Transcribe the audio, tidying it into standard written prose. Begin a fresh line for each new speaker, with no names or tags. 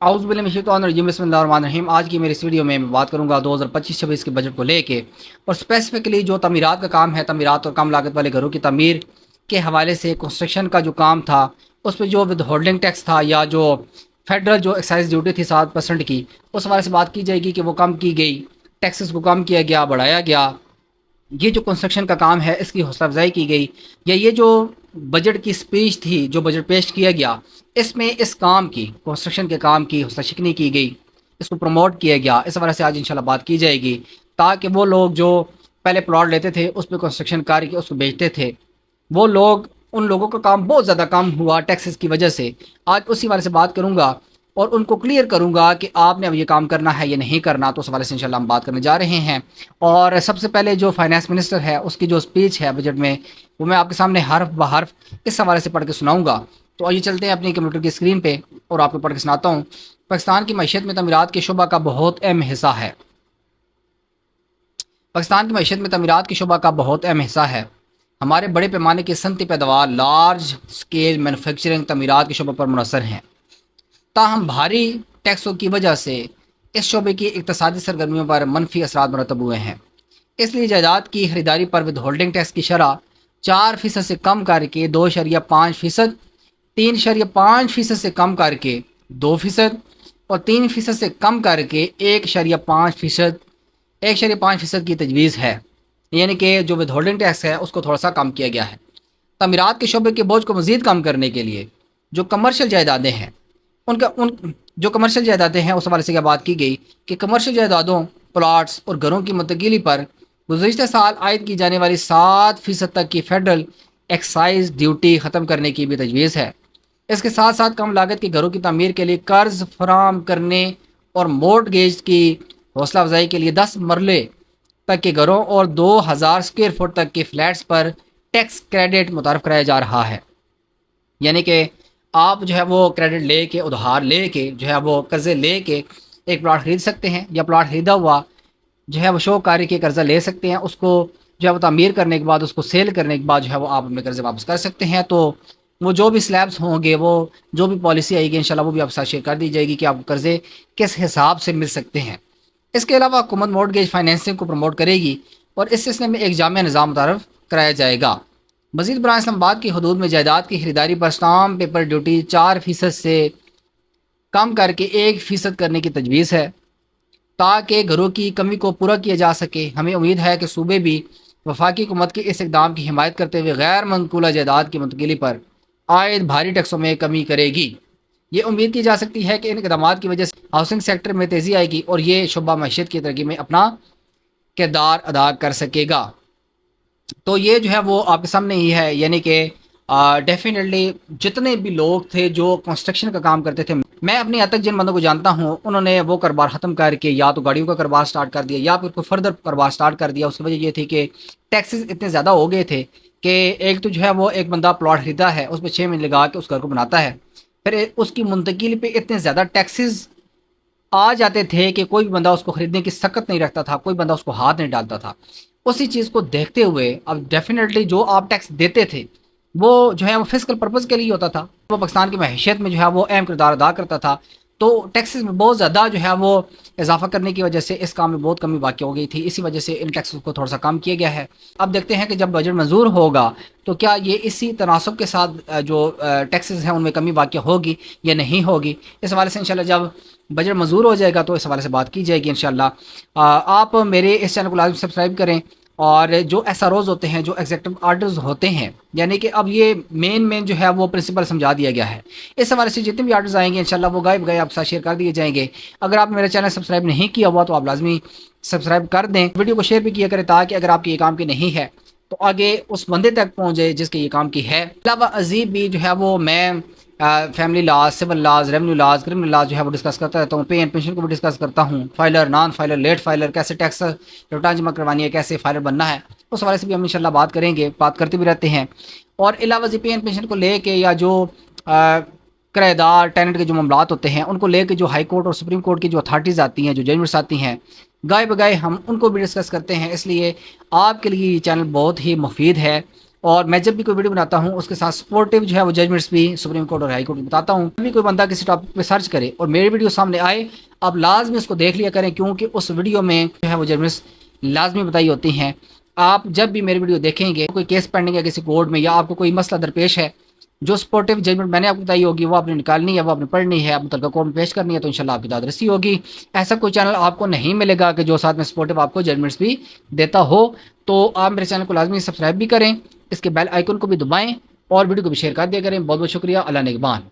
औज़ुबिल्लाहि बिस्मिल्लाहिर्रहमानिर्रहीम। आज की मेरी इस वीडियो में मैं बात करूंगा 2025-26 के बजट को लेके, और स्पेसिफिकली जो तमीरात का काम है, तमीरात और कम लागत वाले घरों की तमीर के हवाले से कंस्ट्रक्शन का जो काम था, उस पर जो विद होल्डिंग टैक्स था या जो फेडरल जो एक्साइज ड्यूटी थी 7% की, उस हवाले से बात की जाएगी कि वो कम की गई, टैक्सेस को कम किया गया, बढ़ाया गया। ये जो कंस्ट्रक्शन का काम है इसकी हौसला अफजाई की गई, या ये जो बजट की स्पीच थी, जो बजट पेश किया गया, इसमें इस काम की, कंस्ट्रक्शन के काम की हौसला शिकनी की गई, इसको प्रमोट किया गया। इस वजह से आज इंशाल्लाह बात की जाएगी, ताकि वो लोग जो पहले प्लॉट लेते थे, उस पर कंस्ट्रक्शन करके उसको बेचते थे, वो लोग, उन लोगों का काम बहुत ज़्यादा कम हुआ टैक्सेस की वजह से। आज उसी वाले से बात करूँगा और उनको क्लियर करूँगा कि आपने अब ये काम करना है या नहीं करना। तो उस हवाले से इंशाल्लाह हम बात करने जा रहे हैं। और सबसे पहले जो फाइनेंस मिनिस्टर है, उसकी जो स्पीच है बजट में, वो मैं आपके सामने हर्फ ब हर्फ इस हवाले से पढ़ के सुनाऊँगा। तो आइए चलते हैं अपनी कंप्यूटर की स्क्रीन पर और आपको पढ़ के सुनाता हूँ। पाकिस्तान की मईशत में तमीरात के शुबा का बहुत अहम हिस्सा है। पाकिस्तान की मईशत में तमीरात के शुबा का बहुत अहम हिस्सा है। हमारे बड़े पैमाने की सनती पैदावार, लार्ज स्केल मैनुफैक्चरिंग तमीरात के शुबे पर मुनहसर हैं। ताहम भारी टैक्सों की वजह से इस शोबे की इक़्तिसादी सरगर्मियों पर मनफी असरात मरतब हुए हैं। इसलिए जायदाद की खरीदारी पर विद होल्डिंग टैक्स की शरह 4% से कम करके 2.5%, 3.5% से कम करके 2% और 3% से कम करके 1.5%, 1.5% की तजवीज़ है। यानी कि जो विद होल्डिंग टैक्स है उसको थोड़ा सा कम किया गया है। तमीरात के शोबे के बोझ को मज़ीद कम करने के लिए जो कमर्शियल जायदादें हैं, उन जो कमर्शियल जायदादें हैं, उस हवाले से क्या बात की गई कि कमर्शियल जायदादों, प्लाट्स और घरों की मुंतकिली पर गुज़श्ता साल आयद की जाने वाली 7% तक की फेडरल एक्साइज ड्यूटी ख़त्म करने की भी तजवीज़ है। इसके साथ साथ कम लागत के घरों की तमीर के लिए कर्ज फराम करने और मोर्टगेज की हौसला अफजाई के लिए 10 मरले तक के घरों और 2000 स्क्वायर फुट तक के फ्लैट्स पर टैक्स क्रेडिट मुतारफ़ कराया जा रहा है। यानी कि आप जो है वो क्रेडिट ले के, उधार ले के, जो है वो कर्ज़े ले के एक प्लाट ख़रीद सकते हैं, या प्लाट ख़रीदा हुआ जो है वो शो कार्य के कर्ज़ा ले सकते हैं। उसको जो है वो तामीर करने के बाद, उसको सेल करने के बाद जो है वो आप अपने कर्ज़े वापस कर सकते हैं। तो वो जो भी स्लैब्स होंगे, वो जो भी पॉलिसी आएगी इंशाल्लाह वो भी आपके साथ शेयर कर दी जाएगी कि आपको कर्ज़े किस हिसाब से मिल सकते हैं। इसके अलावा हुकूमत मॉर्टगेज फाइनेंसिंग को प्रमोट करेगी और इस सिलसिले में एक जामिया निज़ाम मुतारफ़ कराया जाएगा। मज़ीद बराह इस्लामाबाद की हदूद में जायदाद की खरीदारी पर स्टाम्प पेपर ड्यूटी 4% से कम करके 1% करने की तजवीज़ है, ताकि घरों की कमी को पूरा किया जा सके। हमें उम्मीद है कि सूबे भी वफाकी हुकूमत के इस इक़दाम की हिमायत करते हुए गैर मनकूला जायदाद की मुंतकिली पर आयद भारी टैक्सों में कमी करेगी। ये उम्मीद की जा सकती है कि इन इक़दाम की वजह से हाउसिंग सेक्टर में तेज़ी आएगी और ये शुबा मईशत की तरक्की में अपना किरदार अदा कर सकेगा। तो ये जो है वो आपके सामने ही है। यानी कि डेफिनेटली जितने भी लोग थे जो कंस्ट्रक्शन का काम करते थे, मैं अपनी हद तक जिन बंदों को जानता हूँ, उन्होंने वो कारोबार ख़त्म करके या तो गाड़ियों का कारोबार स्टार्ट कर दिया या फिर कोई फर्दर कारोबार स्टार्ट कर दिया। उसकी वजह ये थी कि टैक्सेस इतने ज़्यादा हो गए थे कि एक तो जो है वो एक बंदा प्लॉट खरीदा है, उस पर 6 महीने लगा के उस घर को बनाता है, फिर उसकी मुंतकिली पे इतने ज़्यादा टैक्सेस आ जाते थे कि कोई भी बंदा उसको ख़रीदने की सकत नहीं रखता था, कोई बंदा उसको हाथ नहीं डालता था। उसी चीज़ को देखते हुए अब डेफिनेटली जो आप टैक्स देते थे वो जो है वो फिजिकल पर्पज़ के लिए होता था, वो पाकिस्तान की मैशियत में जो है वो अहम किरदार अदा करता था। तो टैक्सेस में बहुत ज़्यादा जो है वो इजाफा करने की वजह से इस काम में बहुत कमी वाक़ हो गई थी। इसी वजह से इन टैक्सेस को थोड़ा सा कम किया गया है। अब देखते हैं कि जब बजट मंजूर होगा तो क्या ये इसी तनासब के साथ जो टैक्सेस हैं उनमें कमी वाक़ होगी या नहीं होगी। इस हवाले से इंशाल्लाह जब बजट मंजूर हो जाएगा तो इस हवाले से बात की जाएगी इंशाल्लाह। आप मेरे इस चैनल को लाजमी सब्सक्राइब करें, और जो एसआरओज़ होते हैं, जो एग्जीक्यूटिव ऑर्डर्स होते हैं, यानी कि अब ये मेन जो है वो प्रिंसिपल समझा दिया गया है। इस हवाले से जितने भी ऑर्डर्स आएंगे इंशाल्लाह वो गायब आपके साथ शेयर कर दिए जाएंगे। अगर आप मेरा चैनल सब्सक्राइब नहीं किया हुआ तो आप लाजमी सब्सक्राइब कर दें, वीडियो को शेयर भी किया करें, ताकि अगर आपके ये काम की नहीं है तो आगे उस बंदे तक पहुँच जाए जिसके ये काम की है। अलावा अजीब भी जो है वो मैं family laws, civil laws, revenue laws, criminal laws जो है वो डिस्कस करता रहता हूँ। पे एंड पेंशन को भी डिस्कस करता हूँ, filer, non filer, late filer, कैसे टैक्स रिटर्न जमा करवानी है, कैसे फाइलर बनना है, उस हवाले से भी हम इंशाल्लाह बात करेंगे, बात करते भी रहते हैं। और अलावा पे एंड पेंशन को लेके या जो किराएदार टेनेंट के जो मामलात होते हैं उनको लेके जो हाई कोर्ट और सुप्रीम कोर्ट की जो अथॉरिटीज़ आती हैं, जो जजमेंट्स आती हैं, गाय बगाए हम उनको भी डिस्कस करते हैं। इसलिए आपके लिए ये चैनल बहुत ही मुफीद है और मैं जब भी कोई वीडियो बनाता हूँ उसके साथ सपोर्टिव जो है वो जजमेंट्स भी सुप्रीम कोर्ट और हाई कोर्ट में बताता हूँ। जब भी कोई बंदा किसी टॉपिक पे सर्च करे और मेरी वीडियो सामने आए, आप लाजमी उसको देख लिया करें, क्योंकि उस वीडियो में जो है वो जजमेंट्स लाजमी बताई होती हैं। आप जब भी मेरी वीडियो देखेंगे, कोई केस पेंडिंग है किसी कोर्ट में या आपको कोई मसला दरपेश है, जो सपोर्टिव जजमेंट मैंने आपको बताई होगी वो आपने निकालनी है, वो आपने पढ़नी है, मुतल्लिका कोर्ट में पेश करनी है, तो इंशाल्लाह आपकी दादरसी होगी। ऐसा कोई चैनल आपको नहीं मिलेगा कि जो साथ में सपोर्टिव आपको जजमेंट्स भी देता हो। तो आप मेरे चैनल को लाजमी सब्सक्राइब भी करें, इसके बेल आइकन को भी दबाएं और वीडियो को भी शेयर कर दिया करें। बहुत बहुत शुक्रिया। अल्लाह निगहबान।